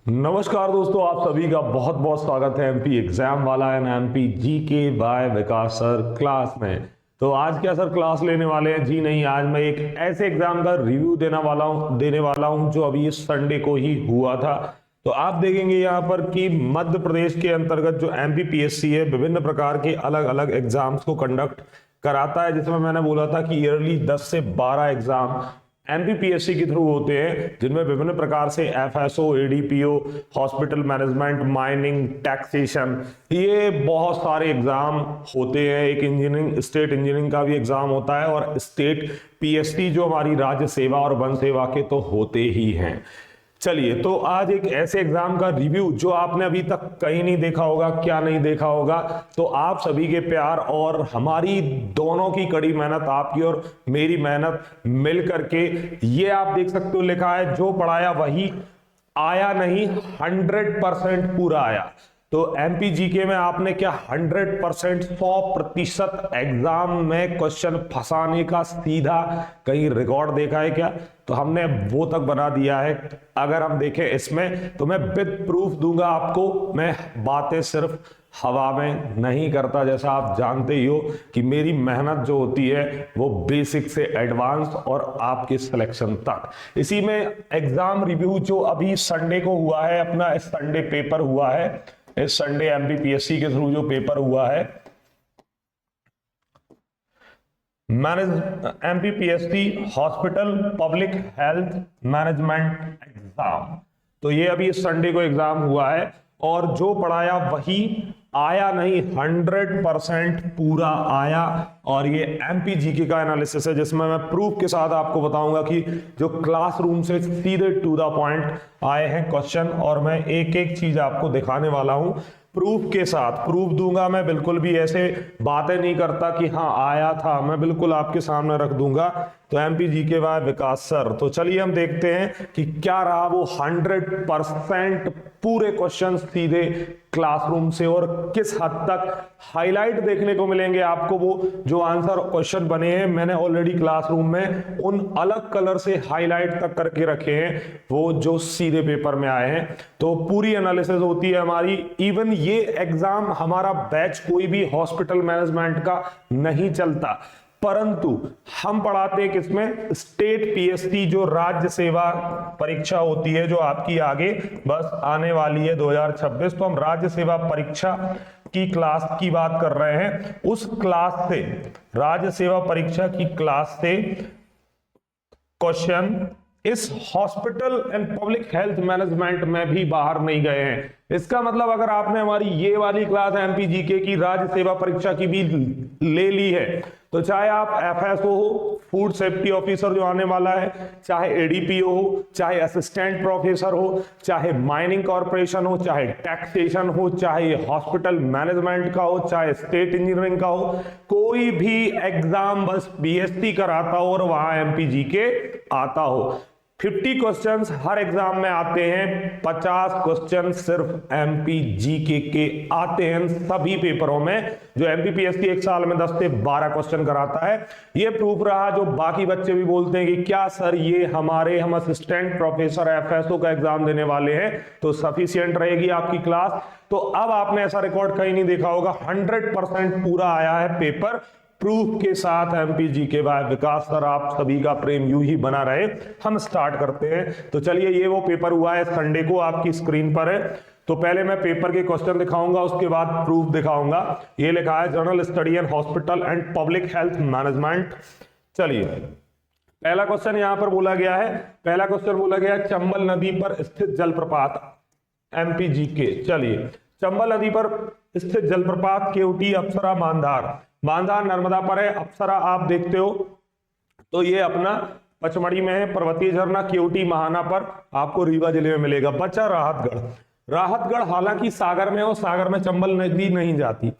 नमस्कार दोस्तों, आप सभी का बहुत बहुत स्वागत है एमपी एग्जाम वाला and MP GK by Vikas sir class में। तो आज क्या सर क्लास लेने वाले हैं? जी नहीं, आज मैं एक ऐसे एग्जाम का रिव्यू देने वाला हूं जो अभी इस संडे को ही हुआ था। तो आप देखेंगे यहाँ पर कि मध्य प्रदेश के अंतर्गत जो एमपीपीएससी है विभिन्न प्रकार के अलग अलग एग्जाम्स को कंडक्ट कराता है, जिसमें मैंने बोला था कि ईयरली 10 से 12 एग्जाम एमपीपीएससी के थ्रू होते हैं, जिनमें विभिन्न प्रकार से FSO, ADPO, hospital management, mining, taxation, ये बहुत सारे एग्जाम होते हैं। एक इंजीनियरिंग, स्टेट इंजीनियरिंग का भी एग्जाम होता है और स्टेट पीएसटी जो हमारी राज्य सेवा और वन सेवा के तो होते ही हैं। चलिए, तो आज एक ऐसे एग्जाम का रिव्यू जो आपने अभी तक कहीं नहीं देखा होगा। क्या नहीं देखा होगा? तो आप सभी के प्यार और हमारी दोनों की कड़ी मेहनत, आपकी और मेरी मेहनत मिल करके ये आप देख सकते हो, लिखा है जो पढ़ाया वही आया नहीं, 100% पूरा आया। तो एमपीजीके में आपने क्या 100%, 100% एग्जाम में क्वेश्चन फंसाने का सीधा कहीं रिकॉर्ड देखा है क्या? तो हमने वो तक बना दिया है। अगर हम देखें इसमें तो मैं विद प्रूफ दूंगा आपको। मैं बातें सिर्फ हवा में नहीं करता, जैसा आप जानते ही हो कि मेरी मेहनत जो होती है वो बेसिक से एडवांस और आपके सिलेक्शन तक। इसी में एग्जाम रिव्यू जो अभी संडे को हुआ है, अपना इस संडे पेपर हुआ है, इस संडे एमपीपीएससी के थ्रू जो पेपर हुआ है MPPSC hospital public health management exam, तो ये अभी इस संडे को एग्जाम हुआ है और जो पढ़ाया वही आया नहीं, 100% पूरा आया। और ये एमपीजीके का एनालिसिस है जिसमें मैं प्रूफ के साथ आपको बताऊंगा कि जो क्लासरूम से सीधे टू द पॉइंट आए हैं क्वेश्चन, और मैं एक एक चीज आपको दिखाने वाला हूं प्रूफ के साथ। प्रूफ दूंगा मैं, बिल्कुल भी ऐसे बातें नहीं करता कि हाँ आया था, मैं बिल्कुल आपके सामने रख दूंगा। तो एमपीजीके बाय विकास सर। तो चलिए हम देखते हैं कि क्या रहा वो 100% पूरे क्वेश्चन सीधे क्लासरूम से, और किस हद तक हाईलाइट देखने को मिलेंगे आपको। वो जो आंसर क्वेश्चन बने हैं मैंने ऑलरेडी क्लासरूम में उन अलग कलर से हाईलाइट तक करके रखे हैं, वो जो सीधे पेपर में आए हैं। तो पूरी एनालिसिस होती है हमारी। इवन ये एग्जाम हमारा बैच कोई भी हॉस्पिटल मैनेजमेंट का नहीं चलता, परंतु हम पढ़ाते हैं किसमें? स्टेट पीएसटी, जो राज्य सेवा परीक्षा होती है जो आपकी आगे बस आने वाली है 2026। तो हम राज्य सेवा परीक्षा की क्लास की बात कर रहे हैं। उस क्लास से, राज्य सेवा परीक्षा की क्लास से क्वेश्चन इस hospital and public health management में भी बाहर नहीं गए हैं। इसका मतलब अगर आपने हमारी ये वाली क्लास एमपीजीके की राज्य सेवा परीक्षा की भी ले ली है, तो चाहे आप एफएसओ हो, फूड सेफ्टी ऑफिसर जो आने वाला है, चाहे एडीपीओ हो, चाहे असिस्टेंट प्रोफेसर हो, चाहे माइनिंग कॉर्पोरेशन हो, चाहे टैक्सेशन हो, चाहे हॉस्पिटल मैनेजमेंट का हो, चाहे स्टेट इंजीनियरिंग का हो, कोई भी एग्जाम बस बीएसटी कराता हो और वहां एमपीजीके आता हो। 50 क्वेश्चंस हर एग्जाम में आते हैं, 50 क्वेश्चन सिर्फ एमपीजीके के आते हैं सभी पेपरों में। जो एमपीपीएससी एक साल में 10 से 12 क्वेश्चन कराता है। ये प्रूफ रहा जो बाकी बच्चे भी बोलते हैं कि क्या सर ये हम असिस्टेंट प्रोफेसर एफएसओ का एग्जाम देने वाले हैं तो सफिशिएंट रहेगी आपकी क्लास। तो अब आपने ऐसा रिकॉर्ड कहीं नहीं देखा होगा, 100% पूरा आया है पेपर प्रूफ के साथ। एमपीजीके बाय विकास सर, आप सभी का प्रेम यूं ही बना रहे। हम स्टार्ट करते हैं। तो चलिए, ये वो पेपर हुआ है संडे को, आपकी स्क्रीन पर है। तो पहले मैं पेपर के क्वेश्चन दिखाऊंगा, उसके बाद प्रूफ दिखाऊंगा। ये लिखा है general study and hospital and public health management. चलिए, पहला क्वेश्चन यहां पर बोला गया है, पहला क्वेश्चन बोला गया है चंबल नदी पर स्थित जलप्रपात, एमपीजीके। चलिए, चंबल नदी पर स्थित जलप्रपात केवटी, अप्सरा, मानधार। मानधार नर्मदा पर है, अप्सरा आप देखते हो तो ये अपना पचमढ़ी में है, पर्वतीय झरना केवटी महाना पर आपको रीवा जिले में मिलेगा। बचा राहतगढ़। राहतगढ़ हालांकि सागर में हो, सागर में चंबल नदी नहीं जाती।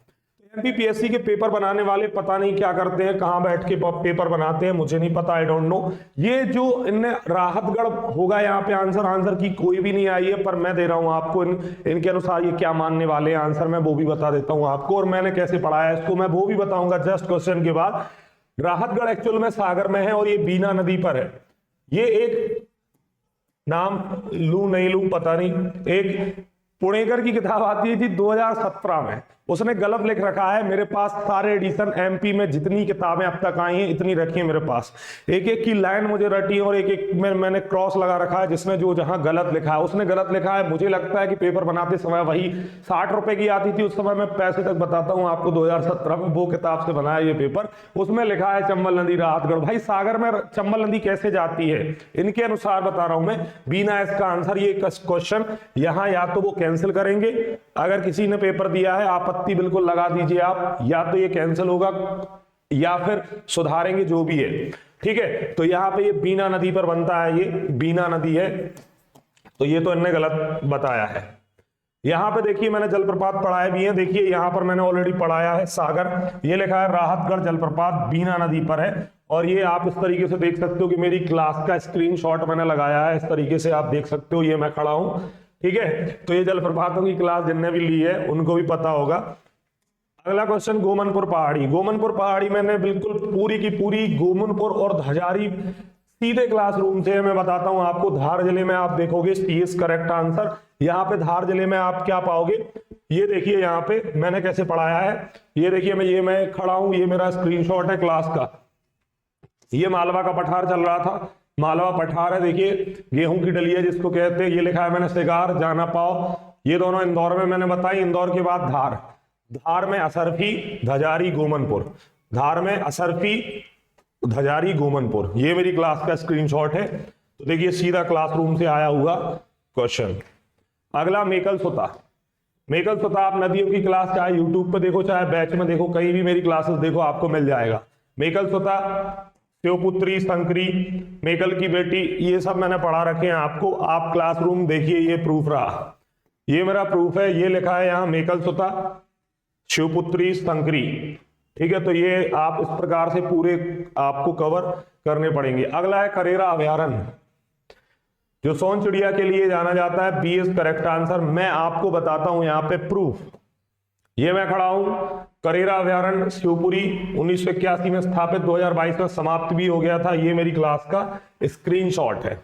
एमपीपीएससी के पेपर बनाने वाले पता नहीं क्या करते हैं, कहां बैठ के पेपर बनाते हैं, मुझे नहीं पता, आई डोंट नो। ये जो इनने राहतगढ़ होगा यहाँ पे आंसर की कोई भी नहीं आई है, पर मैं दे रहा हूं आपको इनके अनुसार ये क्या मानने वाले हैं आंसर, मैं वो भी बता देता हूं आपको, और मैंने कैसे पढ़ाया इसको मैं वो भी बताऊंगा जस्ट क्वेश्चन के बाद। राहतगढ़ एक्चुअल में सागर में है और ये बीना नदी पर है। ये एक नाम लू नहीं लू पता नहीं। एक पुणेकर की किताब आती थी 2017 में, उसने गलत लिख रखा है। मेरे पास सारे एडिशन एमपी में जितनी किताबें अब तक आई हैं इतनी रखी है मेरे पास, एक एक की लाइन मुझे रटी है और एक एक में मैंने क्रॉस लगा रखा है जिसमें जो जहां गलत लिखा है उसने गलत लिखा है। मुझे लगता है कि पेपर बनाते समय वही 60 रुपए की आती थी उस समय, मैं पैसे तक बताता हूं आपको, 2017 में वो किताब से बनाया ये पेपर। उसमें लिखा है चंबल नदी राहतगढ़। भाई सागर में चंबल नदी कैसे जाती है इनके अनुसार बता रहा हूं मैं, बिना इसका आंसर। ये क्वेश्चन यहाँ या तो वो कैंसिल करेंगे, अगर किसी ने पेपर दिया है आपत्ति बिल्कुल लगा दीजिए आप, या तो ये कैंसिल होगा या फिर सुधारेंगे जो भी है, ठीक है। तो यहाँ पे ये बीना नदी पर बनता है, ये बीना नदी है, तो ये तो इनने गलत बताया है। यहां पे देखिए मैंने जलप्रपात पढ़ाए भी हैं, देखिए यहां पर मैंने ऑलरेडी पढ़ाया है सागर, ये लिखा है राहतगढ़ जलप्रपात बीना नदी पर है। और ये आप इस तरीके से देख सकते हो कि मेरी क्लास का स्क्रीनशॉट मैंने लगाया है, इस तरीके से आप देख सकते हो, ये मैं खड़ा हूं, ठीक है। तो ये जलप्रपातों की क्लास जिनने भी ली है उनको भी पता होगा। अगला क्वेश्चन, गोमनपुर पहाड़ी। गोमनपुर पहाड़ी मैंने बिल्कुल पूरी की पूरी गोमनपुर और धजारी सीधे क्लासरूम से मैं बताता हूं आपको। धार जिले में आप देखोगे सी इज करेक्ट आंसर। यहाँ पे धार जिले में आप क्या पाओगे, ये देखिए यहाँ पे मैंने कैसे पढ़ाया है, ये देखिए मैं खड़ा हूं, ये मेरा स्क्रीनशॉट है क्लास का। ये मालवा का पठार चल रहा था, मालवा पठार है, देखिए गेहूं की डलिया जिसको कहते हैं, ये लिखा है मैंने सिगार जाना पाओ। ये दोनों इंदौर में मैंने बताई, इंदौर के बाद धार, धार में असरफी धजारी गोमनपुर, धार में असरफी धजारी गोमनपुर, ये मेरी क्लास का स्क्रीनशॉट है। तो देखिए सीधा क्लासरूम से आया हुआ क्वेश्चन। अगला मेकल सुता। मेकल सुता आप नदियों की क्लास चाहे यूट्यूब पे देखो चाहे बैच में देखो, कहीं भी मेरी क्लासेस देखो आपको मिल जाएगा। मेकल सुता, शिवपुत्री, संकरी, मेकल की बेटी, ये सब मैंने पढ़ा रखे हैं आपको। आप क्लासरूम देखिए, ये प्रूफ रहा, ये मेरा प्रूफ है, ये लिखा है यहाँ मेकल सुता, शिवपुत्री, संकरी, ठीक है। तो ये आप इस प्रकार से पूरे आपको कवर करने पड़ेंगे। अगला है करेरा अभयारण्य, जो सोन चिड़िया के लिए जाना जाता है, बी इज करेक्ट आंसर। मैं आपको बताता हूं यहाँ पे प्रूफ, ये मैं खड़ा हूं, करेरा अभयारण्य शिवपुरी 1981 में स्थापित, 2022 में समाप्त भी हो गया था, ये मेरी क्लास का स्क्रीनशॉट है।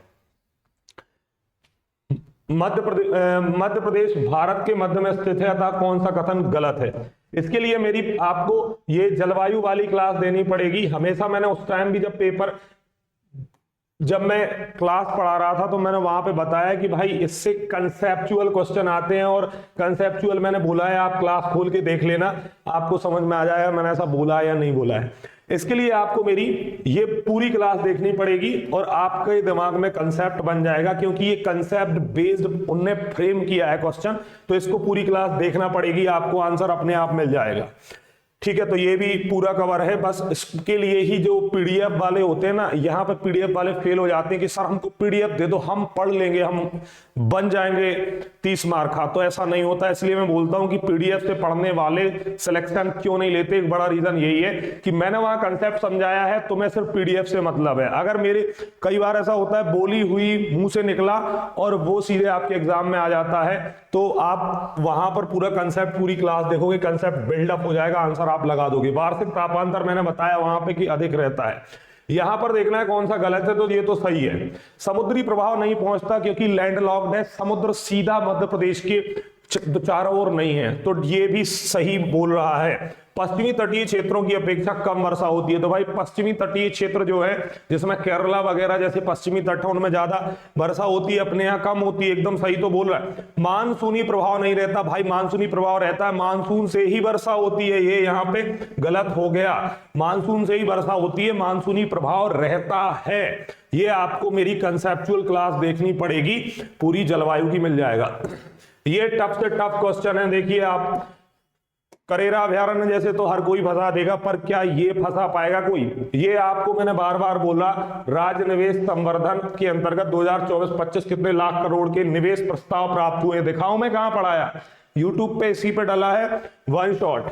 मध्य प्रदेश भारत के मध्य में स्थित है, अतः कौन सा कथन गलत है। इसके लिए मेरी आपको ये जलवायु वाली क्लास देनी पड़ेगी। हमेशा मैंने उस टाइम भी जब मैं क्लास पढ़ा रहा था तो मैंने वहां पे बताया कि भाई इससे कंसेप्चुअल क्वेश्चन आते हैं, और कंसेप्चुअल मैंने बोला है, आप क्लास खोल के देख लेना, आपको समझ में आ जाएगा मैंने ऐसा बोला है या नहीं बोला है। इसके लिए आपको मेरी ये पूरी क्लास देखनी पड़ेगी और आपके दिमाग में कंसेप्ट बन जाएगा, क्योंकि ये कंसेप्ट बेस्ड उनने फ्रेम किया है क्वेश्चन, तो इसको पूरी क्लास देखना पड़ेगी, आपको आंसर अपने आप मिल जाएगा, ठीक है। तो ये भी पूरा कवर है। बस इसके लिए ही जो पीडीएफ वाले होते हैं ना, यहाँ पे पीडीएफ वाले फेल हो जाते हैं कि सर हमको पीडीएफ दे दो, हम पढ़ लेंगे, हम बन जाएंगे 30 मार्क का, तो ऐसा नहीं होता। इसलिए मैं बोलता हूं कि पीडीएफ से पढ़ने वाले सिलेक्शन क्यों नहीं लेते, एक बड़ा रीजन यही है कि मैंने वहां कंसेप्ट समझाया है, तो मैं सिर्फ पीडीएफ से मतलब है। अगर मेरे कई बार ऐसा होता है बोली हुई मुंह से निकला और वो सीधे आपके एग्जाम में आ जाता है, तो आप वहां पर पूरा कंसेप्ट पूरी क्लास देखोगे, कंसेप्ट बिल्डअप हो जाएगा, आंसर आप लगा दोगे। वार्षिक तापांतर मैंने बताया वहां पे कि अधिक रहता है। यहां पर देखना है कौन सा गलत है, तो ये तो सही है। समुद्री प्रभाव नहीं पहुंचता क्योंकि लैंडलॉक्ड है, समुद्र सीधा मध्य प्रदेश के चारों ओर नहीं है, तो ये भी सही बोल रहा है। पश्चिमी तटीय क्षेत्रों की अपेक्षा कम वर्षा होती है, तो भाई पश्चिमी तटीय क्षेत्र जो है जिसमें केरला वगैरह जैसे पश्चिमी तट है उनमें ज्यादा वर्षा होती है, अपने यहाँ कम होती है, एकदम सही तो बोल रहा है। मानसूनी प्रभाव नहीं रहता, भाई मानसूनी प्रभाव रहता है, मानसून से ही वर्षा होती है, ये यहाँ पे गलत हो गया, मानसून से ही वर्षा होती है, मानसूनी प्रभाव रहता है। ये आपको मेरी कंसेप्चुअल क्लास देखनी पड़ेगी, पूरी जलवायु की मिल जाएगा। ये टफ से टफ क्वेश्चन है, देखिए आप करेरा अभयारण्य जैसे तो हर कोई फंसा देगा, पर क्या ये फंसा पाएगा कोई। ये आपको मैंने बार बार बोला, राज्य निवेश संवर्धन के अंतर्गत 2024-25 कितने लाख करोड़ के निवेश प्रस्ताव प्राप्त हुए, दिखाऊं मैं कहां पढ़ाया, यूट्यूब पे इसी पे डाला है, वन शॉट।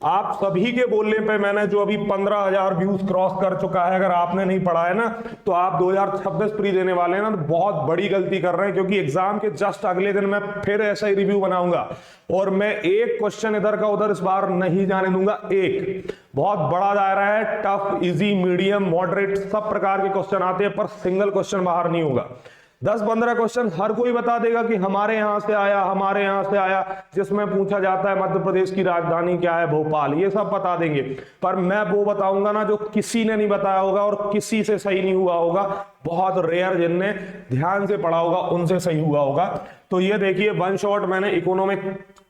आप सभी के बोलने पे मैंने जो अभी 15,000 व्यूज क्रॉस कर चुका है, अगर आपने नहीं पढ़ा है ना तो आप 2026 प्री देने वाले हैं ना, तो बहुत बड़ी गलती कर रहे हैं, क्योंकि एग्जाम के जस्ट अगले दिन मैं फिर ऐसा ही रिव्यू बनाऊंगा और मैं एक क्वेश्चन इधर का उधर इस बार नहीं जाने दूंगा। एक बहुत बड़ा दायरा है, टफ, इजी, मीडियम, मॉडरेट सब प्रकार के क्वेश्चन आते हैं, पर सिंगल क्वेश्चन बाहर नहीं होगा। 10-15 क्वेश्चन हर कोई बता देगा कि हमारे यहां से आया, हमारे यहां से आया, जिसमें पूछा जाता है मध्य प्रदेश की राजधानी क्या है, भोपाल, ये सब बता देंगे। पर मैं वो बताऊंगा ना जो किसी ने नहीं बताया होगा और किसी से सही नहीं हुआ होगा, बहुत रेयर, जिनने ध्यान से पढ़ा होगा उनसे सही हुआ होगा। तो ये देखिए वन शॉट मैंने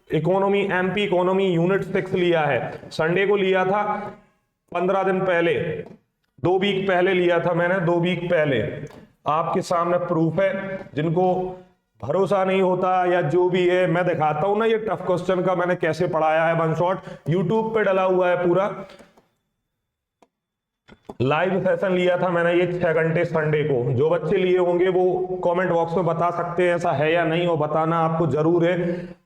इकोनॉमी एमपी इकोनॉमी यूनिट 6 लिया है, संडे को लिया था, 15 दिन पहले, 2 वीक पहले लिया था मैंने, 2 वीक पहले। आपके सामने प्रूफ है, जिनको भरोसा नहीं होता या जो भी है, मैं दिखाता हूं ना ये टफ क्वेश्चन का मैंने कैसे पढ़ाया है। वन शॉट यूट्यूब पे डला हुआ है पूरा, लाइव सेशन लिया था मैंने ये 6 घंटे संडे को। जो बच्चे लिए होंगे वो कमेंट बॉक्स में बता सकते हैं ऐसा है या नहीं, और बताना आपको जरूर है।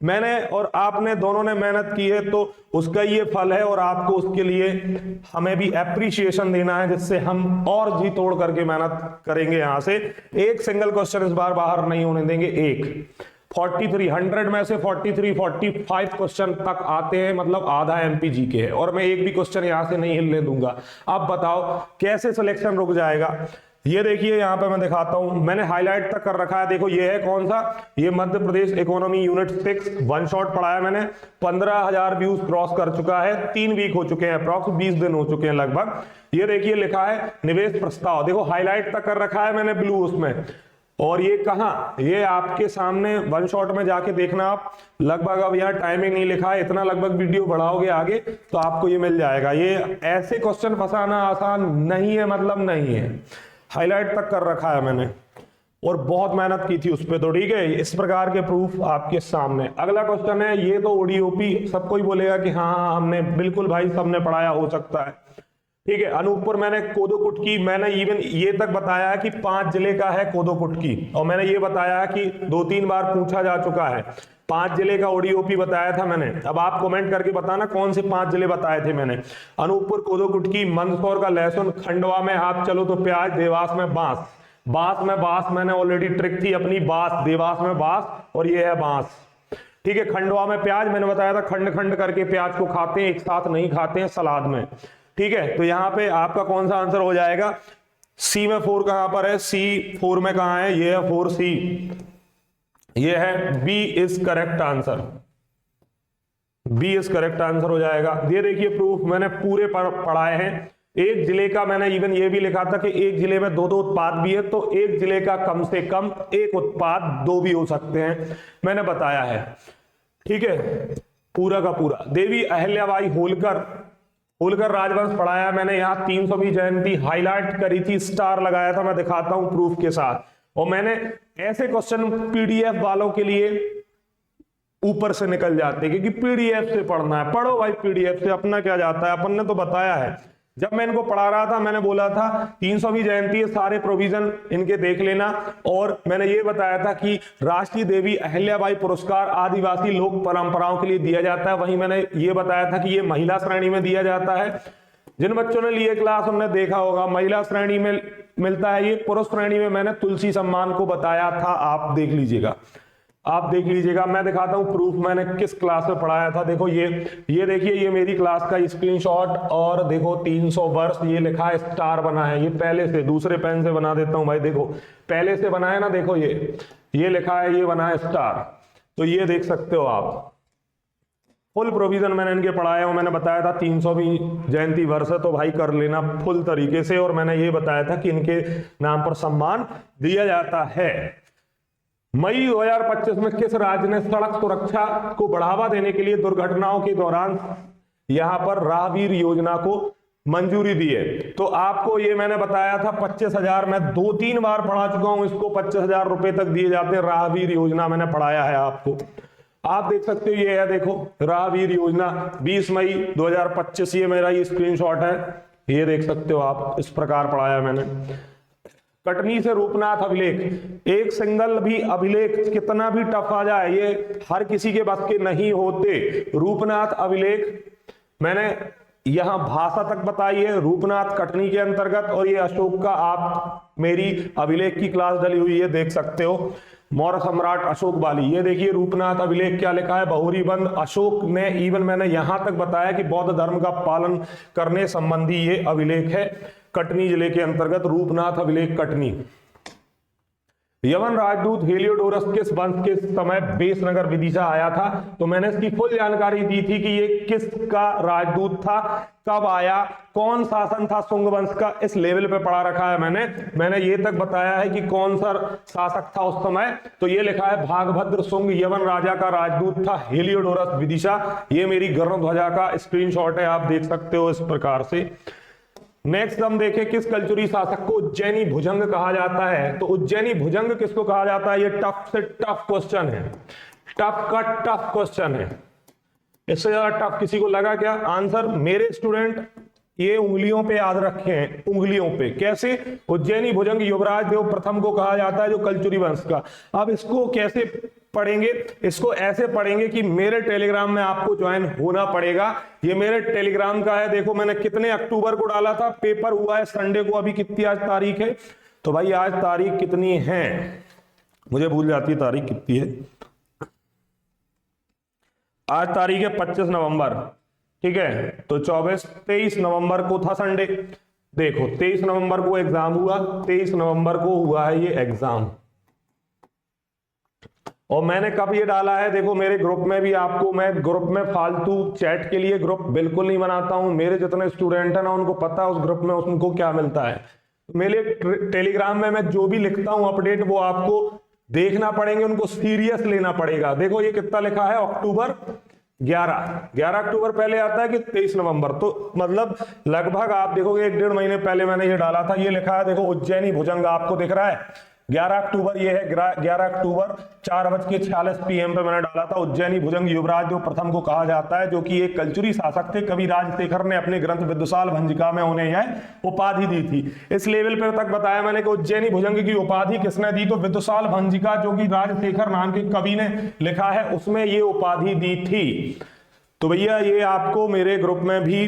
मैंने और आपने दोनों ने मेहनत की है तो उसका ये फल है, और आपको उसके लिए हमें भी एप्रिसिएशन देना है, जिससे हम और जी तोड़ करके मेहनत करेंगे। यहां से एक सिंगल क्वेश्चन इस बार बाहर नहीं होने देंगे। एक 100 में से 45 क्वेश्चन तक आते हैं, मतलब आधा एमपीजी के है, और मैं एक भी क्वेश्चन यहां से नहीं हिलने दूंगा। अब बताओ कैसे सिलेक्शन रुक जाएगा। ये देखिए यहां पे मैं दिखाता हूं, मैंने हाईलाइट तक कर रखा है। देखो ये है कौन सा, ये Madhya Pradesh economy unit 6 one shot पढ़ाया मैंने, 15,000 व्यूज क्रॉस कर चुका है, 3 वीक हो चुके हैं, अप्रॉक्स 20 दिन हो चुके हैं लगभग। ये देखिए लिखा है निवेश प्रस्ताव, देखो हाईलाइट तक कर रखा है मैंने ब्लू उसमें। और ये कहाँ, ये आपके सामने वन शॉट में जाके देखना आप, लगभग अब यहाँ टाइमिंग नहीं लिखा है, इतना लगभग वीडियो बढ़ाओगे आगे तो आपको ये मिल जाएगा। ये ऐसे क्वेश्चन फंसाना आसान नहीं है, मतलब नहीं है, हाईलाइट तक कर रखा है मैंने और बहुत मेहनत की थी उस पर। तो ठीक है, इस प्रकार के प्रूफ आपके सामने। अगला क्वेश्चन है, ये तो ओडीओपी सब कोई बोलेगा कि हाँ हमने बिल्कुल भाई सबने पढ़ाया, हो सकता है, ठीक है। अनूपपुर मैंने कोदो कुटकी, मैंने इवन ये तक बताया कि 5 जिले का है कोदो कुटकी, और मैंने ये बताया कि 2-3 बार पूछा जा चुका है, 5 जिले का ओडीओपी बताया था मैंने। अब आप कमेंट करके बताना कौन से 5 जिले बताए थे मैंने। अनूपपुर, कोदो कुटकी, मंदसौर का लहसुन, खंडवा में आप चलो तो प्याज, देवास में बांस, बांस में बांस मैंने ऑलरेडी ट्रिक थी अपनी, बांस, देवास में बांस, और ये है बांस, ठीक है। खंडवा में प्याज मैंने बताया था, खंड खंड करके प्याज को खाते हैं, एक साथ नहीं खाते हैं सलाद में, ठीक है। तो यहां पे आपका कौन सा आंसर हो जाएगा, सी में 4 कहां पर है, सी 4 में कहां है, ये है 4C, ये है B is correct answer, B is correct answer हो जाएगा। ये देखिए प्रूफ मैंने पूरे पढ़ाए हैं। एक जिले का मैंने इवन ये भी लिखा था कि एक जिले में 2-2 उत्पाद भी है, तो एक जिले का कम से कम एक उत्पाद 2 भी हो सकते हैं, मैंने बताया है, ठीक है, पूरा का पूरा। देवी अहिल्याबाई होलकर राजवंश पढ़ाया मैंने, यहाँ 300वीं जयंती हाईलाइट करी थी, स्टार लगाया था, मैं दिखाता हूं प्रूफ के साथ। और मैंने ऐसे क्वेश्चन पीडीएफ वालों के लिए ऊपर से निकल जाते हैं, क्योंकि पीडीएफ से पढ़ना है, पढ़ो भाई पीडीएफ से, अपना क्या जाता है, अपन ने तो बताया है। जब मैं इनको पढ़ा रहा था मैंने बोला था 300वीं जयंती सारे प्रोविजन इनके देख लेना, और मैंने ये बताया था कि राष्ट्रीय देवी अहिल्याबाई पुरस्कार आदिवासी लोक परंपराओं के लिए दिया जाता है। वहीं मैंने ये बताया था कि ये महिला श्रेणी में दिया जाता है। जिन बच्चों ने लिए क्लास उन्होंने देखा होगा, महिला श्रेणी में मिलता है ये, पुरुष श्रेणी में मैंने तुलसी सम्मान को बताया था, आप देख लीजिएगा, आप देख लीजिएगा। मैं दिखाता हूं प्रूफ मैंने किस क्लास में पढ़ाया था। देखो ये देखिए, ये मेरी क्लास का स्क्रीनशॉट, और देखो 300 वर्ष ये लिखा है, स्टार बना है, ये पहले से दूसरे पेन से बना देता हूं भाई, देखो पहले से बना है ना, देखो ये लिखा है, ये बना है स्टार, तो ये देख सकते हो आप। फुल प्रोविजन मैंने इनके पढ़ाया और मैंने बताया था 300वीं जयंती वर्ष है, तो भाई कर लेना फुल तरीके से। और मैंने ये बताया था कि इनके नाम पर सम्मान दिया जाता है। मई 2025 में किस राज्य ने सड़क सुरक्षा को बढ़ावा देने के लिए दुर्घटनाओं के दौरान यहां पर राहवीर योजना को मंजूरी दी है? तो आपको ये मैंने बताया था 25,000, मैं 2-3 बार पढ़ा चुका हूं इसको, 25,000 रुपए तक दिए जाते हैं, राहवीर योजना मैंने पढ़ाया है आपको। आप देख सकते हो, ये है देखो राहवीर योजना 20 मई 2025, ये मेरा ये स्क्रीनशॉट है, ये देख सकते हो आप, इस प्रकार पढ़ाया मैंने। कटनी से रूपनाथ अभिलेख, एक सिंगल भी अभिलेख कितना भी टफ आ जाए ये हर किसी के बस के नहीं होते। रूपनाथ अभिलेख मैंने यहां भाषा तक बताई है, रूपनाथ कटनी के अंतर्गत, और ये अशोक का आप मेरी अभिलेख की क्लास डली हुई है, देख सकते हो, मौर्य सम्राट अशोक वाली। ये देखिए रूपनाथ अभिलेख क्या लिखा है, बहुरीबंद अशोक ने, इवन मैंने यहां तक बताया कि बौद्ध धर्म का पालन करने संबंधी ये अभिलेख है, कटनी जिले के अंतर्गत रूपनाथ अभिलेख कटनी। यवन राजदूत हेलियोडोरस किस वंश के समय बेसनगर विदिशा आया था? तो मैंने इसकी फुल जानकारी दी थी कि ये किसका राजदूत था, कब आया, कौन शासन था शुंग वंश का, इस लेवल पे पढ़ा रखा है मैंने ये तक बताया है कि कौन सा शासक था उस समय। तो ये लिखा है भागभद्र शुंग यवन राजा का राजदूत था हेलियोडोरस विदिशा। ये मेरी गरुड़ ध्वजा का स्क्रीनशॉट है, आप देख सकते हो इस प्रकार से। नेक्स्ट हम देखें किस कलचुरी शासक को उज्जैनी भुजंग कहा जाता है? तो उज्जैनी भुजंग किसको कहा जाता है? ये टफ से टफ क्वेश्चन है, टफ का टफ क्वेश्चन है, इससे ज्यादा टफ किसी को लगा क्या? आंसर मेरे स्टूडेंट ये उंगलियों पे याद रखे हैं, उंगलियों पे। कैसे? उज्जैनी भुजंग युवराज देव प्रथम को कहा जाता है जो कलचुरी वंश का। अब इसको कैसे पढ़ेंगे? इसको ऐसे पढ़ेंगे कि मेरे टेलीग्राम में आपको ज्वाइन होना पड़ेगा। ये मेरे टेलीग्राम का है, देखो मैंने कितने अक्टूबर को डाला था, पेपर हुआ है संडे को, अभी कितनी आज तारीख है? तो भाई आज तारीख कितनी है, मुझे भूल जाती है तारीख कितनी है। आज तारीख है 25 नवंबर, ठीक है। तो 23 नवंबर को था संडे। देखो 23 नवंबर को एग्जाम हुआ, 23 नवंबर को हुआ है ये एग्जाम। और मैंने कब ये डाला है? देखो मेरे ग्रुप में भी आपको, मैं ग्रुप में फालतू चैट के लिए ग्रुप बिल्कुल नहीं बनाता हूं। मेरे जितने स्टूडेंट हैं ना उनको पता है उस ग्रुप में उनको क्या मिलता है। मेरे टेलीग्राम में मैं जो भी लिखता हूं अपडेट, वो आपको देखना पड़ेंगे, उनको सीरियस लेना पड़ेगा। देखो ये कितना लिखा है, अक्टूबर 11 अक्टूबर पहले आता है कि 23 नवंबर, तो मतलब लगभग आप देखोगे 1-1.5 महीने पहले मैंने ये डाला था। ये लिखा है देखो उज्जैनी भुजंग, आपको दिख रहा है 11 अक्टूबर, ये है 11 अक्टूबर 4:46 PM पे मैंने डाला था। उज्जैनी भुजंग युवराज देव प्रथम को कहा जाता है, जो कि एक कलचुरी शासक थे। कवि राजशेखर ने अपने ग्रंथ विद्वशाल भंजिका में उन्हें यह उपाधि दी थी। इस लेवल पे तक बताया मैंने कि उज्जैनी भुजंग की उपाधि किसने दी? तो विद्वशाल भंजिका, जो कि राजशेखर नाम के कवि ने लिखा है, उसमें ये उपाधि दी थी। तो भैया ये आपको मेरे ग्रुप में भी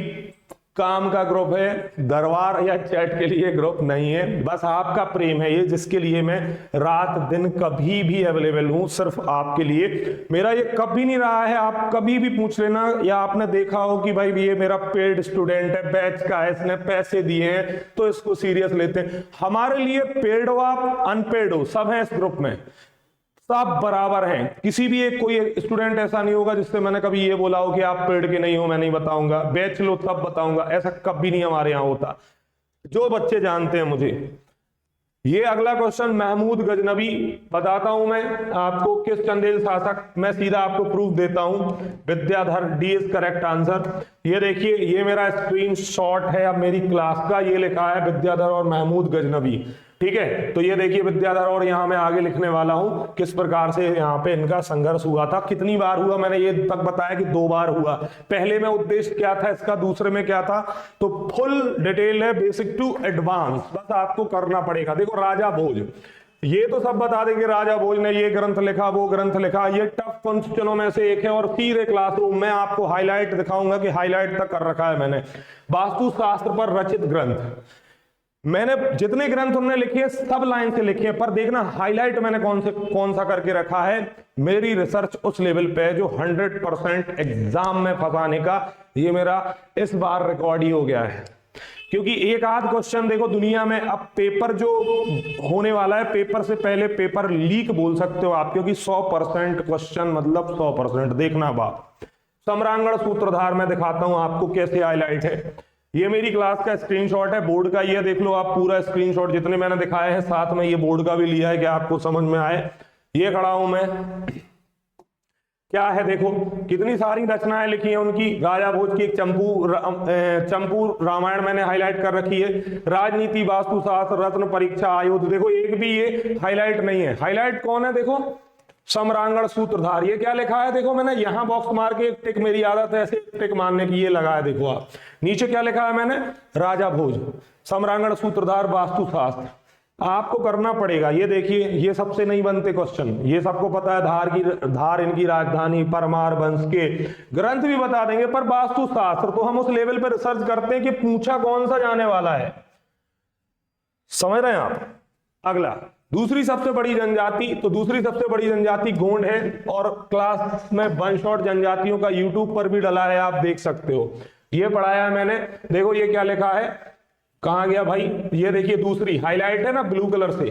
काम का ग्रुप है, दरबार या चैट के लिए ग्रुप नहीं है। बस आपका प्रेम है ये, जिसके लिए मैं रात दिन कभी भी अवेलेबल हूं, सिर्फ आपके लिए। मेरा ये कभी नहीं रहा है, आप कभी भी पूछ लेना, या आपने देखा हो कि भाई ये मेरा पेड स्टूडेंट है, बैच का है, इसने पैसे दिए हैं तो इसको सीरियस लेते हैं। हमारे लिए पेड हो आप अनपेड हो, सब है इस ग्रुप में, सब बराबर हैं। किसी भी एक कोई स्टूडेंट ऐसा नहीं होगा जिससे मैंने कभी ये बोला हो कि आप पेड के नहीं हो, मैं नहीं बताऊंगा, बैच लो तब बताऊंगा, ऐसा कभी नहीं हमारे यहां होता। जो बच्चे जानते हैं मुझे। ये अगला क्वेश्चन महमूद गजनबी, बताता हूं मैं आपको किस चंदेल शासक, मैं सीधा आपको प्रूफ देता हूं। Vidyadhar, D is correct answer. ये देखिए ये मेरा स्क्रीनशॉट है अब मेरी क्लास का, ये लिखा है विद्याधर और महमूद गजनबी, ठीक है। तो ये देखिए विद्याधर, और यहां मैं आगे लिखने वाला हूं किस प्रकार से यहां पे इनका संघर्ष हुआ था। कितनी बार हुआ मैंने ये तक बताया कि 2 बार हुआ। पहले में उद्देश्य क्या था इसका, दूसरे में क्या था, तो फुल डिटेल है, बेसिक टू एडवांस, बस आपको करना पड़ेगा। देखो राजा भोज, ये तो सब बता देंगे, राजा भोज ने ये ग्रंथ लिखा, वो ग्रंथ लिखा, ये टफ क्वेश्चनों में से एक है। और सीधे क्लासरूम में आपको हाईलाइट दिखाऊंगा कि हाईलाइट तक कर रखा है मैंने। वास्तुशास्त्र पर रचित ग्रंथ, मैंने जितने ग्रंथ उन्होंने लिखे सब लाइन से लिखे हैं, पर देखना हाईलाइट मैंने कौन सा करके रखा है। मेरी रिसर्च उस लेवल पे है जो 100% एग्जाम में फंसाने का ये मेरा इस बार रिकॉर्ड ही हो गया है। क्योंकि एक आध क्वेश्चन देखो दुनिया में, अब पेपर जो होने वाला है, पेपर से पहले पेपर लीक बोल सकते हो आप, क्योंकि 100% क्वेश्चन मतलब 100%। देखना बाप, सम्रांगण सूत्रधार में दिखाता हूं आपको कैसे हाईलाइट है। ये मेरी क्लास का स्क्रीनशॉट है बोर्ड का, ये देख लो आप पूरा स्क्रीनशॉट जितने मैंने दिखाए हैं, साथ में ये बोर्ड का भी लिया है कि आपको समझ में आए। ये खड़ा हूं मैं, क्या है देखो कितनी सारी रचनाएं लिखी हैं उनकी। राजा भोज की एक चंपू रामायण मैंने हाईलाइट कर रखी है। राजनीति, वास्तुशास्त्र, रत्न परीक्षा, आयुध, देखो एक भी ये हाईलाइट नहीं है। हाईलाइट कौन है देखो, सम्रांगण सूत्रधार। ये क्या लिखा है देखो, मैंने यहां बॉक्स मार के एक टिक, मेरी आदत है ऐसे टिक मारने की, ये लगा है देखो आप। नीचे क्या लिखा है मैंने, राजा भोज, सम्रांगण सूत्रधार, वास्तुशास्त्र। आपको करना पड़ेगा। ये देखिए ये सबसे नहीं बनते क्वेश्चन, ये सबको पता है। धार इनकी राजधानी, परमार वंश के ग्रंथ भी बता देंगे, पर वास्तुशास्त्र तो हम उस लेवल पर रिसर्च करते हैं कि पूछा कौन सा जाने वाला है। समझ रहे हैं आप। अगला दूसरी सबसे बड़ी जनजाति, तो दूसरी सबसे बड़ी जनजाति गोंड है, और क्लास में वन शॉट जनजातियों का यूट्यूब पर भी डला है, आप देख सकते हो। ये पढ़ाया है मैंने। देखो ये क्या लिखा है, कहां गया भाई, ये देखिए दूसरी हाईलाइट है ना ब्लू कलर से,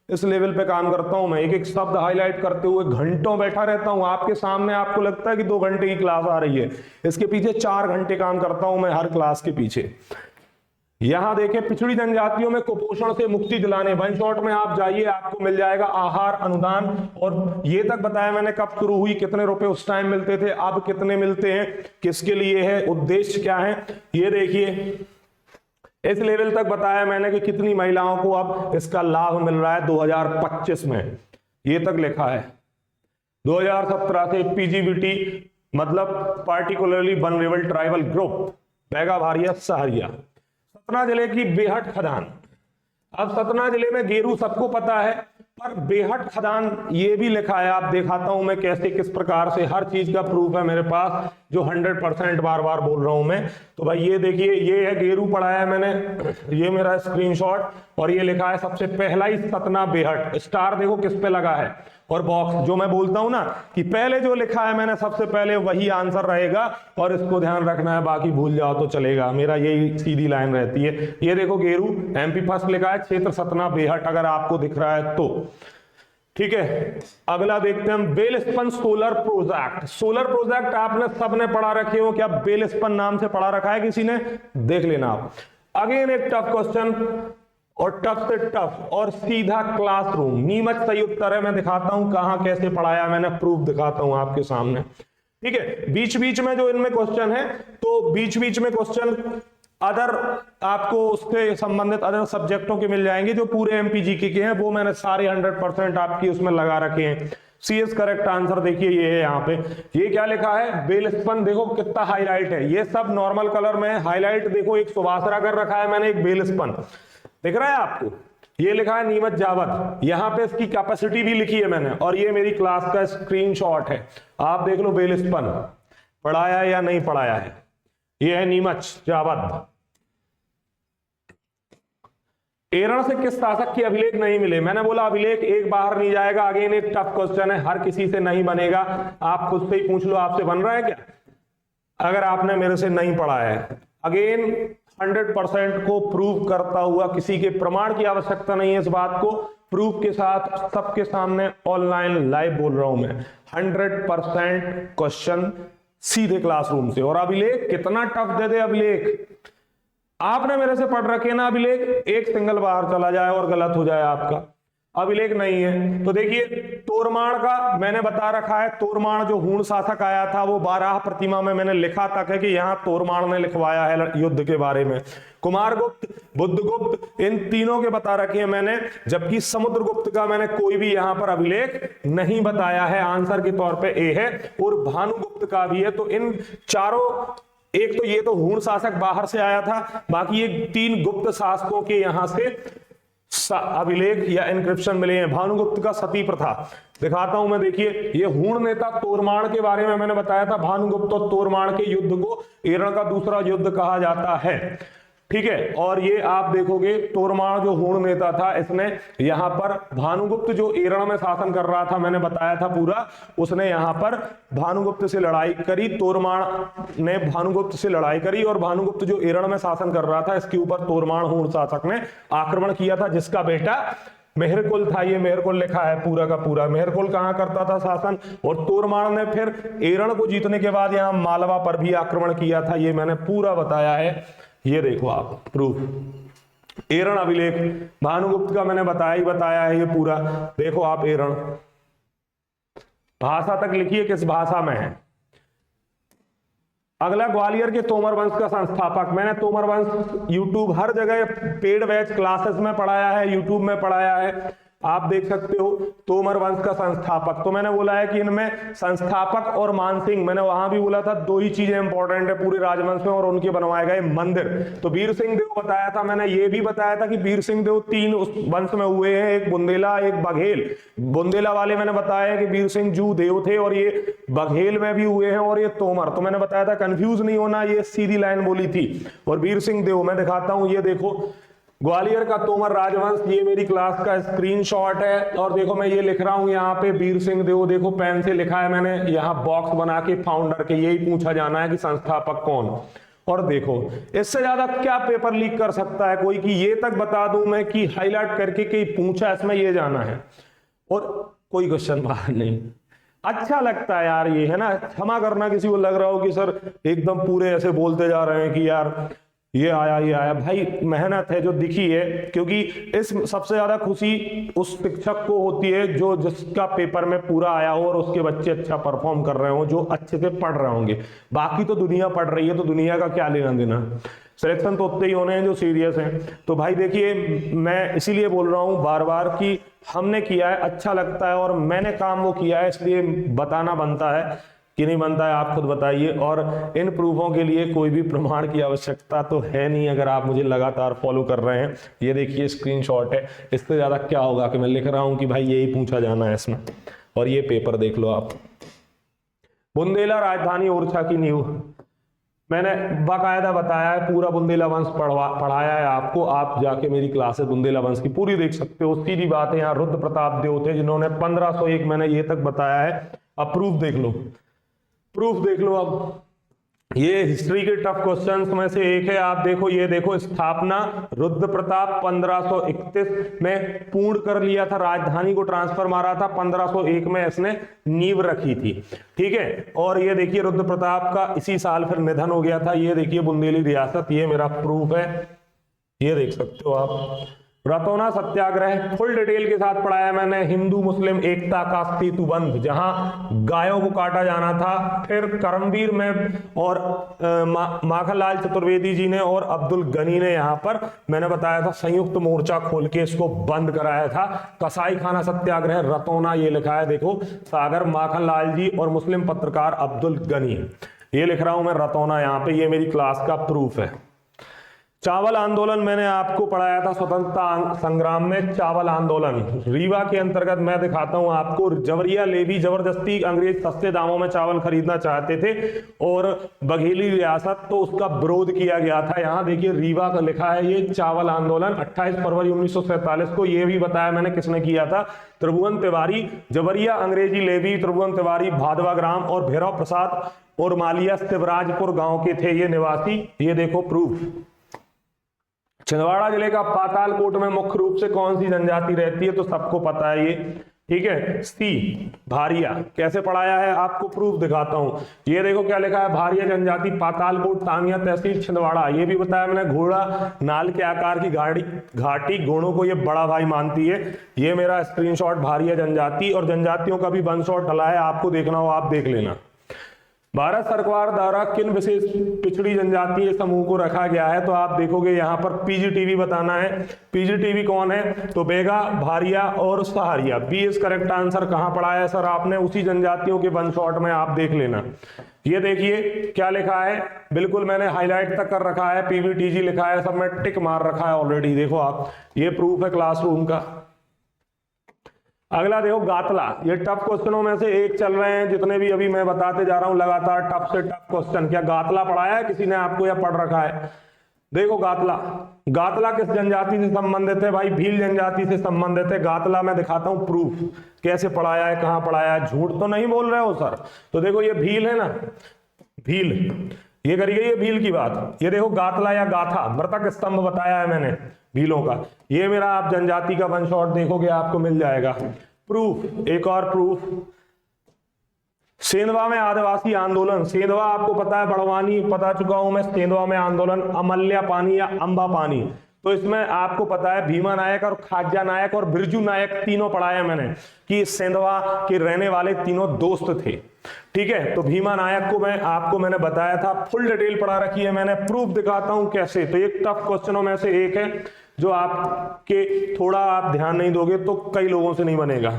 इस लेवल पे काम करता हूं मैं, एक एक शब्द हाईलाइट करते हुए घंटों बैठा रहता हूं आपके सामने। आपको लगता है कि 2 घंटे की क्लास आ रही है, इसके पीछे 4 घंटे काम करता हूं मैं हर क्लास के पीछे। यहां देखें, पिछड़ी जनजातियों में कुपोषण से मुक्ति दिलाने, वन शॉट में आप जाइए, आपको मिल जाएगा आहार अनुदान। और ये तक बताया मैंने कब शुरू हुई, कितने रुपए उस टाइम मिलते थे, अब कितने मिलते हैं, किसके लिए है, उद्देश्य क्या है। ये देखिए, इस लेवल तक बताया मैंने कि कितनी महिलाओं को अब इसका लाभ मिल रहा है 2025 में, ये तक लिखा है। 2017 से पीजीबीटी मतलब particularly vulnerable tribal group, Baiga Bharia Sahariya. Satna जिले की बेहट खदान, अब सतना जिले में गेरू सबको पता है, पर बेहट खदान ये भी लिखा है, आप दिखाता हूं मैं कैसे किस प्रकार से, हर चीज का प्रूफ है मेरे पास जो 100% बार बार बोल रहा हूं मैं। तो भाई ये देखिए, ये है गेरू पढ़ाया है मैंने, ये मेरा स्क्रीनशॉट, और ये लिखा है सबसे पहला ही सतना बेहट, स्टार देखो किस पे लगा है, और बॉक्स जो मैं बोलता हूं ना कि पहले जो लिखा है मैंने सबसे पहले वही आंसर रहेगा, और इसको ध्यान रखना है, बाकी भूल जाओ तो चलेगा, मेरा यही सीधी लाइन रहती है। ये देखो गेरू एमपी फर्स्ट लिखा है, क्षेत्र सतना बेहट, अगर आपको दिख रहा है तो ठीक है। अगला देखते हैं हम, Welspun solar project. Solar project आपने सबने पढ़ा रखे हो क्या, वेलस्पन नाम से पढ़ा रखा है किसी ने, देख लेना आप। अगेन एक टफ क्वेश्चन, और टफ से टफ और सीधा क्लासरूम, नीमच सही उत्तर है। मैं दिखाता हूं कहां कैसे पढ़ाया मैंने, प्रूफ दिखाता हूं आपके सामने, ठीक है। बीच बीच में जो इनमें क्वेश्चन है, तो बीच बीच में क्वेश्चन अदर आपको उससे संबंधित अदर सब्जेक्टों के मिल जाएंगे, जो पूरे एमपीजीके के हैं वो मैंने सारे 100% आपकी उसमें लगा रखे हैं। सीएस करेक्ट आंसर देखिए ये है, यहाँ पे ये क्या लिखा है, बेलस्पन, देखो कितना हाईलाइट है, ये सब नॉर्मल कलर में है, हाईलाइट देखो एक सुभाषरा कर रखा है मैंने, एक बेलस्पन दिख रहा है आपको, ये लिखा है नीमच जावद, यहाँ पे इसकी कैपेसिटी भी लिखी है मैंने, और ये मेरी क्लास का स्क्रीनशॉट है, आप देख लो बेलस्पन पढ़ाया है या नहीं पढ़ाया है। ये है नीमच जावद। एरण से किस शासक के अभिलेख नहीं मिले, मैंने बोला अभिलेख एक बाहर नहीं जाएगा। अगेन एक टफ क्वेश्चन है, हर किसी से नहीं बनेगा, आप खुद से ही पूछ लो आपसे बन रहा है क्या, अगर आपने मेरे से नहीं पढ़ा है। अगेन 100% को प्रूव करता हुआ, किसी के प्रमाण की आवश्यकता नहीं है, इस बात को प्रूफ के साथ सबके सामने ऑनलाइन लाइव बोल रहा हूं मैं। 100% क्वेश्चन सीधे क्लासरूम से। और अभिलेख कितना टफ दे दे, अभिलेख आपने मेरे से पढ़ रखे ना, अभिलेख एक सिंगल बाहर चला जाए और गलत हो जाए आपका, अभिलेख नहीं है। तो देखिए तोरमाण का मैंने बता रखा है, तोरमाण जो हूण शासक आया था वो 12 प्रतिमा में मैंने लिखा तक है कि यहाँ तोरमाण ने लिखवाया है युद्ध के बारे में। कुमारगुप्त, बुद्धगुप्त, इन तीनों के बता रखे हैं मैंने, जबकि समुद्रगुप्त का मैंने कोई भी यहाँ पर अभिलेख नहीं बताया है, आंसर के तौर पे ए है। और भानुगुप्त का भी है। तो इन चारों, एक तो ये तो हूण शासक बाहर से आया था, बाकी ये 3 गुप्त शासकों के यहां से अभिलेख या इंक्रिप्शन मिले हैं। भानुगुप्त का सती प्रथा दिखाता हूं मैं, देखिए ये हूण नेता तोरमाण के बारे में मैंने बताया था, भानुगुप्त और तोरमाण के युद्ध को एरण का दूसरा युद्ध कहा जाता है, ठीक है। और ये आप देखोगे तोरमाण जो हूण नेता था, इसने यहां पर भानुगुप्त जो एरण में शासन कर रहा था, मैंने बताया था पूरा, उसने यहां पर भानुगुप्त से लड़ाई करी, तोरमाण ने भानुगुप्त से लड़ाई करी, और भानुगुप्त जो एरण में शासन कर रहा था, इसके ऊपर तोरमाण हूण शासक ने आक्रमण किया था, जिसका बेटा मेहरकुल था। ये मेहरकुल लिखा है पूरा का पूरा, मेहरकुल कहां करता था शासन, और तोरमाण ने फिर एरण को जीतने के बाद यहां मालवा पर भी आक्रमण किया था, ये मैंने पूरा बताया है। ये देखो आप प्रूफ, एरण अभिलेख भानुगुप्त का मैंने बताया है ये पूरा, देखो आप एरण, भाषा तक लिखिए किस भाषा में है। अगला ग्वालियर के तोमर वंश का संस्थापक, मैंने तोमर वंश यूट्यूब हर जगह पेड बैच क्लासेस में पढ़ाया है, यूट्यूब में पढ़ाया है, आप देख सकते हो। तोमर वंश का संस्थापक, तो मैंने बोला है कि इनमें संस्थापक और मानसिंह, मैंने वहां भी बोला था 2 ही चीजें इंपॉर्टेंट है पूरे राजवंश में, और उनके बनवाए गए मंदिर। तो वीर सिंह देव बताया था मैंने, ये भी बताया था कि वीर सिंह देव 3 उस वंश में हुए हैं, एक बुंदेला एक बघेल। बुंदेला वाले मैंने बताया कि वीर सिंह जू देव थे, और ये बघेल में भी हुए हैं, और ये तोमर। तो मैंने बताया था कंफ्यूज नहीं होना, ये सीधी लाइन बोली थी। और वीर सिंह देव मैं दिखाता हूं, ये देखो ग्वालियर का तोमर राजवंश, ये मेरी क्लास का स्क्रीनशॉट है। और देखो मैं ये लिख रहा हूं यहाँ पे वीर सिंह देव, देखो पेन से लिखा है मैंने, यहाँ बॉक्स बना के फाउंडर के, यही पूछा जाना है कि संस्थापक कौन। और देखो इससे ज्यादा क्या पेपर लीक कर सकता है कोई, कि ये तक बता दूं मैं कि हाईलाइट करके कि पूछा इसमें ये जाना है और कोई क्वेश्चन बाहर नहीं। अच्छा लगता है यार ये, है ना। क्षमा करना किसी को लग रहा हो कि सर एकदम पूरे ऐसे बोलते जा रहे हैं कि यार ये आया, भाई मेहनत है जो दिखी है, क्योंकि इस सबसे ज्यादा खुशी उस शिक्षक को होती है जो जिसका पेपर में पूरा आया हो और उसके बच्चे अच्छा परफॉर्म कर रहे हो, जो अच्छे से पढ़ रहे होंगे। बाकी तो दुनिया पढ़ रही है तो दुनिया का क्या लेना देना, सिलेक्शन तो उतने ही होने हैं जो सीरियस हैं। तो भाई देखिए मैं इसीलिए बोल रहा हूं बार बार कि हमने किया है, अच्छा लगता है और मैंने काम वो किया है, इसलिए बताना बनता है कि नहीं बनता है आप खुद बताइए। और इन प्रूफों के लिए कोई भी प्रमाण की आवश्यकता तो है नहीं अगर आप मुझे लगातार फॉलो कर रहे हैं। ये देखिए स्क्रीनशॉट है, इससे ज्यादा क्या होगा कि मैं लिख रहा हूं कि भाई यही पूछा जाना है इसमें। और ये पेपर देख लो आप, बुंदेला राजधानी ओरछा की नींव, मैंने बाकायदा बताया है, पूरा बुंदेला वंश पढ़ाया है आपको। आप जाके मेरी क्लासेस बुंदेला वंश की पूरी देख सकते हो। सीधी बात है, यहाँ रुद्र प्रताप देव थे जिन्होंने 1501, मैंने ये तक बताया है। अब प्रूफ देख लो, प्रूफ देख लो। अब ये हिस्ट्री के टफ क्वेश्चंस में से एक है। आप देखो, ये देखो, स्थापना रुद्र प्रताप 1531 में पूर्ण कर लिया था, राजधानी को ट्रांसफर मारा था, 1501 में इसने नींव रखी थी, ठीक है। और ये देखिए रुद्र प्रताप का इसी साल फिर निधन हो गया था। ये देखिए बुंदेली रियासत, ये मेरा प्रूफ है, ये देख सकते हो आप। रतौना सत्याग्रह फुल डिटेल के साथ पढ़ाया मैंने। हिंदू मुस्लिम एकता का सेतुबंध, जहां गायों को काटा जाना था। फिर करमवीर में और माखनलाल चतुर्वेदी जी ने और अब्दुल गनी ने यहां पर मैंने बताया था संयुक्त मोर्चा खोल के इसको बंद कराया था। कसाई खाना सत्याग्रह रतौना, ये लिखा है देखो, सागर माखनलाल जी और मुस्लिम पत्रकार अब्दुल गनी, ये लिख रहा हूं मैं रतौना यहाँ पे, ये मेरी क्लास का प्रूफ है। चावल आंदोलन मैंने आपको पढ़ाया था, स्वतंत्रता संग्राम में चावल आंदोलन, रीवा के अंतर्गत मैं दिखाता हूं आपको। जवरिया लेवी जबरदस्ती अंग्रेज सस्ते दामों में चावल खरीदना चाहते थे और बघेली रियासत, तो उसका विरोध किया गया था। यहाँ देखिए रीवा का लिखा है, ये चावल आंदोलन 28 फरवरी 1947 को। ये भी बताया मैंने किसने किया था, त्रिभुवन तिवारी। जवरिया अंग्रेजी लेवी त्रिभुवन तिवारी भादवा ग्राम और भैरव प्रसाद और मालिया शिवराजपुर गांव के थे ये निवासी। ये देखो प्रूफ। छिंदवाड़ा जिले का पातालकोट में मुख्य रूप से कौन सी जनजाति रहती है, तो सबको पता है ये, ठीक है। सी भारिया, कैसे पढ़ाया है आपको प्रूफ दिखाता हूं। ये देखो क्या लिखा है, भारिया जनजाति पातालकोट तामिया तहसील छिंदवाड़ा। ये भी बताया मैंने, घोड़ा नाल के आकार की घाटी, घोड़ों को ये बड़ा भाई मानती है। ये मेरा स्क्रीनशॉट भारिया जनजाति, और जनजातियों का भी वन शॉट डला है, आपको देखना हो आप देख लेना। भारत सरकार द्वारा किन विशेष पिछड़ी जनजातीय समूह को रखा गया है, तो आप देखोगे यहाँ पर पीजीटीवी बताना है। पीजीटीवी कौन है, तो बेगा, भारिया और Sahariya. B is correct answer. कहाँ पढ़ाया है सर आपने, उसी जनजातियों के वन शॉट में, आप देख लेना। ये देखिए क्या लिखा है, बिल्कुल मैंने हाईलाइट तक कर रखा है, पीवीटीजी लिखा है, सब में टिक मार रखा है ऑलरेडी, देखो आप, ये प्रूफ है क्लासरूम का। अगला देखो गातला, ये टफ क्वेश्चनों में से एक चल रहे हैं जितने भी अभी मैं बताते जा रहा हूं लगातार, टफ से टफ क्वेश्चन। क्या गातला पढ़ाया है किसी ने आपको या पढ़ रखा है? देखो गातला, गातला किस जनजाति से संबंधित है भाई, भील जनजाति से संबंधित है। गातला मैं दिखाता हूं प्रूफ, कैसे पढ़ाया है, कहां पढ़ाया है, झूठ तो नहीं बोल रहे हो सर। तो देखो ये भील है ना, भील, ये करिए ये भील की बात। ये देखो गातला या गाथा, मृतक स्तंभ बताया है मैंने भीलों का। ये मेरा आप जनजाति का वन शॉट देखोगे आपको मिल जाएगा। प्रूफ, एक और प्रूफ, सेंधवा में आदिवासी आंदोलन। सेंधवा आपको पता है, बड़वानी बता चुका हूं मैं। सेंधवा में आंदोलन, अमल्या पानी या अंबा पानी, तो इसमें आपको पता है भीमा नायक और खाजा नायक और बिरजू नायक तीनों पढ़ाया मैंने कि सेंधवा के रहने वाले तीनों दोस्त थे, ठीक है। तो भीमा नायक को मैंने बताया था, फुल डिटेल पढ़ा रखी है मैंने। प्रूफ दिखाता हूं कैसे, तो एक टफ क्वेश्चनों में से एक है जो आपके थोड़ा आप ध्यान नहीं दोगे तो कई लोगों से नहीं बनेगा,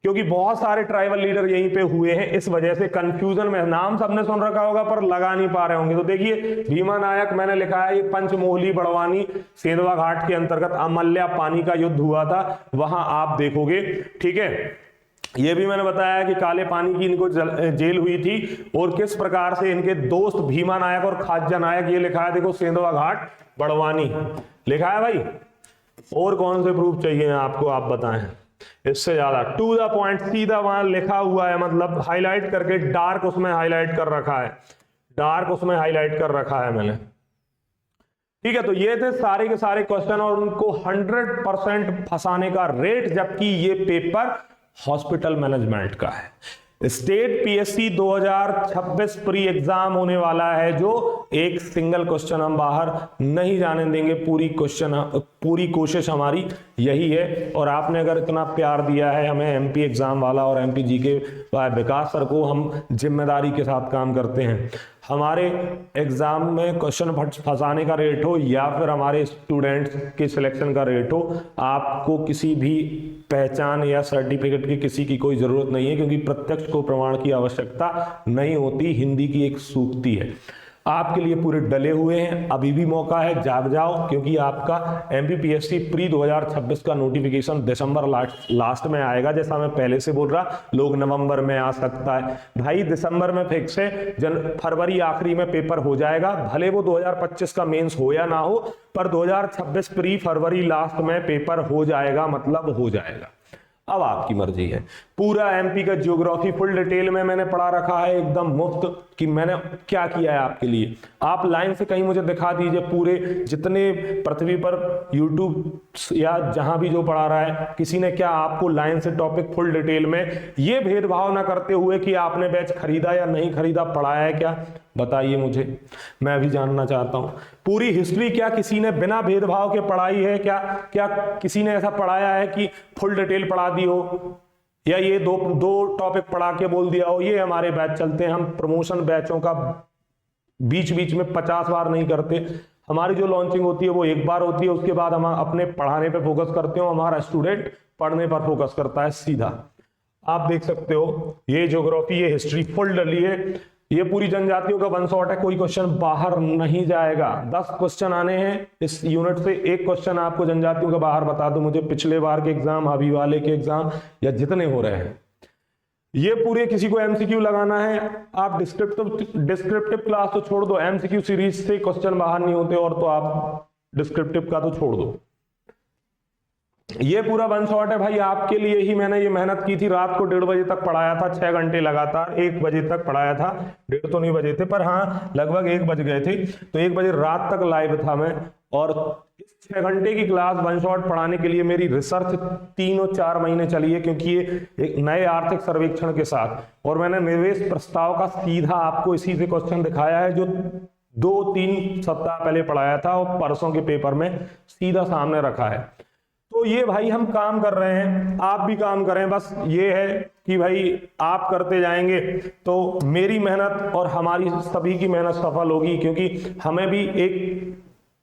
क्योंकि बहुत सारे ट्राइबल लीडर यहीं पे हुए हैं, इस वजह से कंफ्यूजन में, नाम सबने सुन रखा होगा पर लगा नहीं पा रहे होंगे। तो देखिए भीमा नायक मैंने लिखा है, ये पंचमोहली बड़वानी सेंधवा घाट के अंतर्गत अमल्या पानी का युद्ध हुआ था, वहां आप देखोगे, ठीक है। ये भी मैंने बताया कि काले पानी की इनको जेल हुई थी और किस प्रकार से इनके दोस्त भीमा नायक और खाजा नायक, ये लिखा है देखो सेंधवा घाट बड़वानी लिखा है भाई। और कौन से प्रूफ चाहिए आपको, आप बताएं इससे ज्यादा। टू द पॉइंट, सीधा वहां लिखा हुआ है, मतलब हाईलाइट करके डार्क उसमें हाईलाइट कर रखा है। डार्क उसमें हाईलाइट कर रखा है मैंने। ठीक है, तो ये थे सारे के सारे क्वेश्चन और उनको 100% फंसाने का रेट, जबकि ये पेपर हॉस्पिटल मैनेजमेंट का है। स्टेट पीएससी 2026 प्री एग्जाम होने वाला है, जो एक सिंगल क्वेश्चन हम बाहर नहीं जाने देंगे। पूरी कोशिश हमारी यही है। और आपने अगर इतना प्यार दिया है हमें एमपी एग्जाम वाला और एमपी जीके विकास सर को, हम जिम्मेदारी के साथ काम करते हैं। हमारे एग्जाम में क्वेश्चन फंसाने का रेट हो या फिर हमारे स्टूडेंट्स के सिलेक्शन का रेट हो, आपको किसी भी पहचान या सर्टिफिकेट की किसी की कोई जरूरत नहीं है, क्योंकि प्रत्यक्ष को प्रमाण की आवश्यकता नहीं होती। हिंदी की एक सूक्ति है। आपके लिए पूरे डले हुए हैं, अभी भी मौका है, जाग जाओ, क्योंकि आपका एमपीपीएससी प्री 2026 का नोटिफिकेशन दिसंबर लास्ट में आएगा। जैसा मैं पहले से बोल रहा, लोग नवंबर में आ सकता है, भाई दिसंबर में फिक्स है। फरवरी आखिरी में पेपर हो जाएगा, भले वो 2025 का मेंस हो या ना हो, पर 2026 प्री फरवरी लास्ट में पेपर हो जाएगा, मतलब हो जाएगा। अब आपकी मर्जी है। पूरा एमपी का ज्योग्राफी फुल डिटेल में मैंने पढ़ा रखा है, एकदम मुफ्त, कि मैंने क्या किया है आपके लिए। आप लाइन से कहीं मुझे दिखा दीजिए पूरे जितने पृथ्वी पर यूट्यूब या जहां भी जो पढ़ा रहा है, किसी ने क्या आपको लाइन से टॉपिक फुल डिटेल में, ये भेदभाव ना करते हुए कि आपने बैच खरीदा या नहीं खरीदा, पढ़ाया है क्या, बताइए मुझे, मैं भी जानना चाहता हूं। पूरी हिस्ट्री क्या किसी ने बिना भेदभाव के पढ़ाई है? क्या किसी ने ऐसा पढ़ाया है कि फुल डिटेल पढ़ा दी हो, या ये दो टॉपिक पढ़ा के बोल दिया हो ये हमारे बैच चलते हैं? हम प्रमोशन बैचों का बीच बीच में 50 बार नहीं करते। हमारी जो लॉन्चिंग होती है वो एक बार होती है, उसके बाद हम अपने पढ़ाने पे फोकस करते हो, हमारा स्टूडेंट पढ़ने पर फोकस करता है सीधा। आप देख सकते हो ये ज्योग्राफी, ये हिस्ट्री फुल डली है। ये पूरी जनजातियों का वन शॉट है, कोई क्वेश्चन बाहर नहीं जाएगा। 10 क्वेश्चन आने हैं इस यूनिट से, एक क्वेश्चन आपको जनजातियों का बाहर बता दो मुझे, पिछले बार के एग्जाम, अभी वाले के एग्जाम, या जितने हो रहे हैं। ये पूरे किसी को एमसीक्यू लगाना है, आप डिस्क्रिप्टिव क्लास तो छोड़ दो, एमसीक्यू सीरीज से क्वेश्चन बाहर नहीं होते, और तो आप डिस्क्रिप्टिव का तो छोड़ दो। ये पूरा वन शॉट है भाई, आपके लिए ही मैंने ये मेहनत की थी। रात को 1:30 बजे तक पढ़ाया था, 6 घंटे लगातार, 1 बजे तक पढ़ाया था। 1:30 तो नहीं बजे थे, पर हाँ लगभग 1 बज गए थे। तो 1 बजे रात तक लाइव था मैं, और इस 6 घंटे की क्लास वन शॉट पढ़ाने के लिए मेरी रिसर्च 3 और 4 महीने चली है, क्योंकि ये एक नए आर्थिक सर्वेक्षण के साथ, और मैंने निवेश प्रस्ताव का सीधा आपको इसी से क्वेश्चन दिखाया है, जो 2-3 सप्ताह पहले पढ़ाया था और परसों के पेपर में सीधा सामने रखा है। तो ये भाई हम काम कर रहे हैं, आप भी काम करें। बस ये है कि भाई आप करते जाएंगे तो मेरी मेहनत और हमारी सभी की मेहनत सफल होगी, क्योंकि हमें भी एक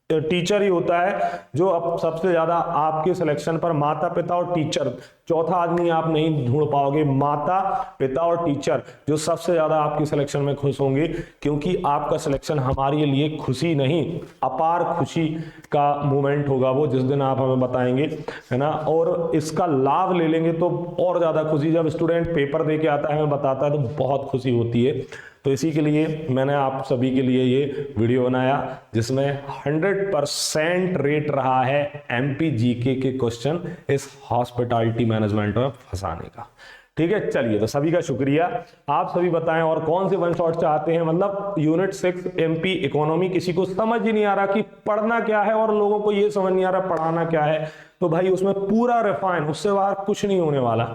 टीचर ही होता है जो अब सबसे ज्यादा आपके सिलेक्शन पर, माता पिता और टीचर, चौथा आदमी आप नहीं ढूंढ पाओगे, माता पिता और टीचर जो सबसे ज्यादा आपके सिलेक्शन में खुश होंगे, क्योंकि आपका सिलेक्शन हमारे लिए खुशी नहीं, अपार खुशी का मोमेंट होगा वो, जिस दिन आप हमें बताएंगे, है ना। और इसका लाभ ले लेंगे तो और ज्यादा खुशी, जब स्टूडेंट पेपर दे के आता है हमें बताता है तो बहुत खुशी होती है। तो इसी के लिए मैंने आप सभी के लिए ये वीडियो बनाया, जिसमें 100% रेट रहा है एमपी जीके के क्वेश्चन इस हॉस्पिटैलिटी मैनेजमेंट में फंसाने का। ठीक है, चलिए, तो सभी का शुक्रिया। आप सभी बताएं और कौन से वन शॉट चाहते हैं। मतलब यूनिट 6 एमपी इकोनॉमी किसी को समझ ही नहीं आ रहा कि पढ़ना क्या है, और लोगों को ये समझ नहीं आ रहा पढ़ाना क्या है, तो भाई उसमें पूरा रिफाइन, उससे बाहर कुछ नहीं होने वाला,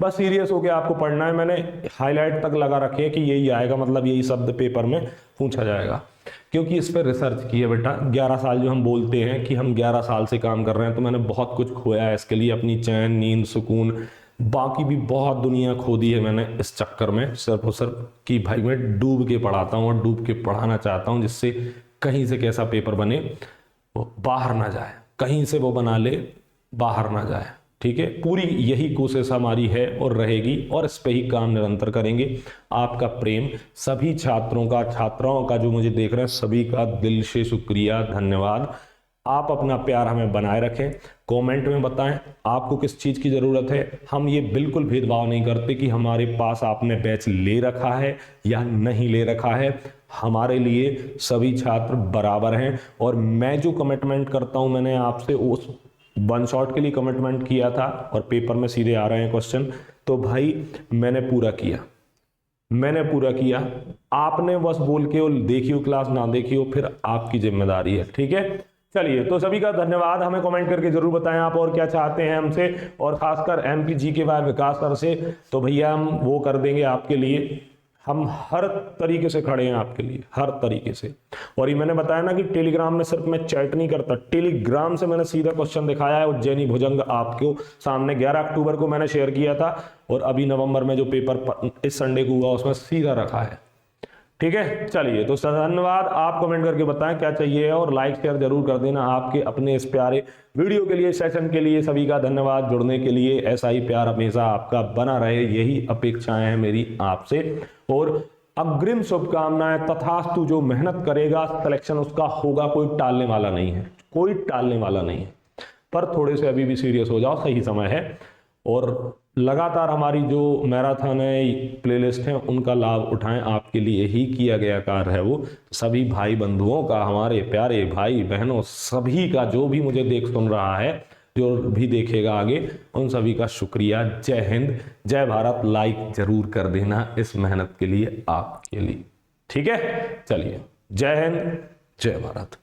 बस सीरियस होकर आपको पढ़ना है। मैंने हाईलाइट तक लगा रखी है कि यही आएगा, मतलब यही शब्द पेपर में पूछा जाएगा, क्योंकि इस पर रिसर्च की है बेटा। 11 साल जो हम बोलते हैं कि हम 11 साल से काम कर रहे हैं, तो मैंने बहुत कुछ खोया है इसके लिए, अपनी चैन, नींद, सुकून, बाकी भी बहुत दुनिया खो दी है मैंने इस चक्कर में, सिर्फ और सिर्फ कि भाई मैं डूब के पढ़ाता हूँ और डूब के पढ़ाना चाहता हूँ, जिससे कहीं से कैसा पेपर बने वो बाहर ना जाए, कहीं से वो बना ले बाहर ना जाए। ठीक है, पूरी यही कोशिश हमारी है और रहेगी, और इस पे ही काम निरंतर करेंगे। आपका प्रेम, सभी छात्रों का, छात्राओं का जो मुझे देख रहे हैं सभी का दिल से शुक्रिया, धन्यवाद। आप अपना प्यार हमें बनाए रखें, कमेंट में बताएं आपको किस चीज़ की ज़रूरत है। हम ये बिल्कुल भेदभाव नहीं करते कि हमारे पास आपने बैच ले रखा है या नहीं ले रखा है, हमारे लिए सभी छात्र बराबर हैं। और मैं जो कमिटमेंट करता हूं, मैंने आपसे उस वन शॉट के लिए कमिटमेंट किया था और पेपर में सीधे आ रहे हैं क्वेश्चन, तो भाई मैंने पूरा किया। मैंने पूरा किया, आपने बस बोल के देखी हो क्लास ना देखी हो फिर आपकी जिम्मेदारी है, ठीक है। चलिए, तो सभी का धन्यवाद। हमें कमेंट करके जरूर बताएं आप और क्या चाहते हैं हमसे, और खासकर एमपी जी के बाद विकास सर से, तो भैया हम वो कर देंगे आपके लिए। हम हर तरीके से खड़े हैं आपके लिए, हर तरीके से। और ये मैंने बताया ना कि टेलीग्राम में सिर्फ मैं चैट नहीं करता, टेलीग्राम से मैंने सीधा क्वेश्चन दिखाया है। उज्जैनी भुजंग आपको सामने 11 अक्टूबर को मैंने शेयर किया था, और अभी नवंबर में जो पेपर इस संडे को हुआ उसमें सीधा रखा है, ठीक है। चलिए, तो धन्यवाद। आप कमेंट करके बताएं क्या चाहिए, और लाइक शेयर जरूर कर देना आपके अपने इस प्यारे वीडियो के लिए, सेशन के लिए। सभी का धन्यवाद जुड़ने के लिए। ऐसा ही प्यार हमेशा आपका बना रहे, यही अपेक्षाएं हैं मेरी आपसे, और अग्रिम शुभकामनाएं। तथास्तु, जो मेहनत करेगा सिलेक्शन उसका होगा, कोई टालने वाला नहीं है, कोई टालने वाला नहीं है। पर थोड़े से अभी भी सीरियस हो जाओ, सही समय है। और लगातार हमारी जो मैराथन है, प्लेलिस्ट है, उनका लाभ उठाएं। आपके लिए ही किया गया कार्य है वो। सभी भाई बंधुओं का, हमारे प्यारे भाई बहनों सभी का, जो भी मुझे देख सुन रहा है, जो भी देखेगा आगे, उन सभी का शुक्रिया। जय हिंद, जय भारत। लाइक जरूर कर देना इस मेहनत के लिए, आपके लिए, ठीक है। चलिए, जय हिंद, जय भारत।